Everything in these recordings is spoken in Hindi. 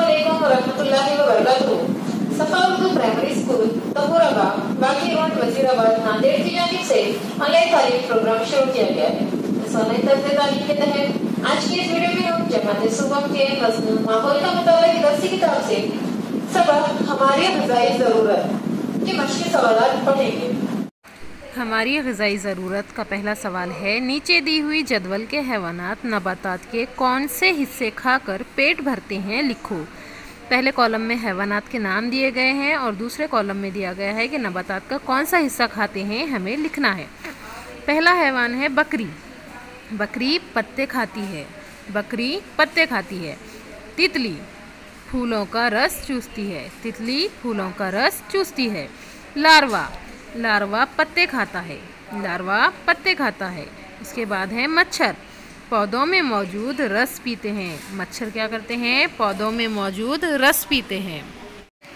अस्सलामुअलैकुम वरहमतुल्लाहि वबरकातुहू। सफा उर्दू प्राइमरी स्कूल तपुराबाग बाकी रोड वजीराबाद नांदेड़ की जानिब से ऑनलाइन तालीमी प्रोग्राम शुरू किया गया है। इस ऑनलाइन तर्ज़ तालीम के तहत आज की इस वीडियो में हम जमात सुबह के मज़मून माहौल का मुताबिक दरसी किताब से सबक हमारी ग़िज़ाई ज़रूरत के मशक़ी सवालात पढ़ेंगे। हमारी ग़िज़ाई ज़रूरत का पहला सवाल है, नीचे दी हुई जदवल के हैवानात नबातात के कौन से हिस्से खाकर पेट भरते हैं, लिखो। पहले कॉलम में हैवानात के नाम दिए गए हैं और दूसरे कॉलम में दिया गया है कि नबातात का कौन सा हिस्सा खाते हैं, हमें लिखना है। पहला हैवान है बकरी। बकरी पत्ते खाती है। बकरी पत्ते खाती है। तितली फूलों का रस चूसती है। तितली फूलों का रस चूसती है। लार्वा लार्वा पत्ते खाता है। लार्वा पत्ते खाता है। उसके बाद है मच्छर, पौधों में मौजूद रस पीते हैं। मच्छर क्या करते हैं, पौधों में मौजूद रस पीते हैं।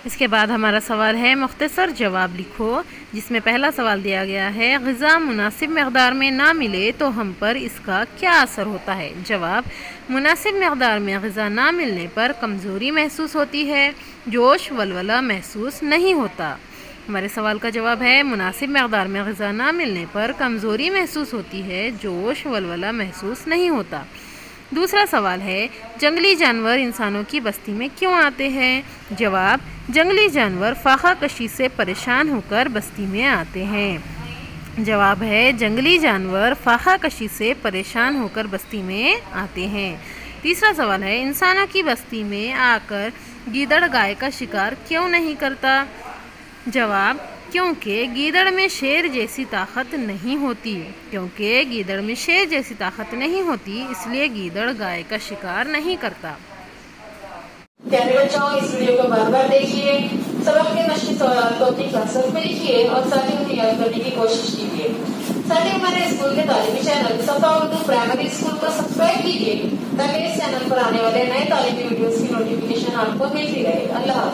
इसके बाद हमारा सवाल है, मुख्तसर जवाब लिखो, जिसमें पहला सवाल दिया गया है, ग़िज़ा मुनासिब मक़दार में ना मिले तो हम पर इसका क्या असर होता है। जवाब, मुनासिब मक़दार में ग़िज़ा ना मिलने पर कमज़ोरी महसूस होती है, जोश वलवला महसूस नहीं होता। हमारे सवाल का जवाब है, मुनासिब मक़दार में ग़िज़ा ना मिलने पर कमज़ोरी महसूस होती है, जोश वलवला महसूस नहीं होता। दूसरा सवाल है, जंगली जानवर इंसानों की बस्ती में क्यों आते हैं। जवाब, जंगली जानवर फाखा कशी से परेशान होकर बस्ती में आते हैं। जवाब है, जंगली जानवर फाखा कशी से परेशान होकर बस्ती में आते हैं। तीसरा सवाल है, इंसानों की बस्ती में आकर गीदड़ गाय का शिकार क्यों नहीं करता। जवाब, क्योंकि गीदड़ में शेर जैसी ताकत नहीं होती। क्योंकि गीदड़ में शेर जैसी ताकत नहीं होती, इसलिए गीदड़ गाय का शिकार नहीं करता। प्यारे बच्चों, इस वीडियो को बार-बार देखिए, सबक के मशक़ी सवाल को अपनी क्लासरूम में लिखिए और साथ ही उन्हें याद करने की कोशिश कीजिए। साथ ही हमारे स्कूल के तालीमी चैनल सफा उर्दू प्राइमरी स्कूल को सब्सक्राइब कीजिए ताकि इस चैनल पर आने वाले नए तालीमी वीडियोस की नोटिफिकेशन आपको मिलती रहे। अल्लाह।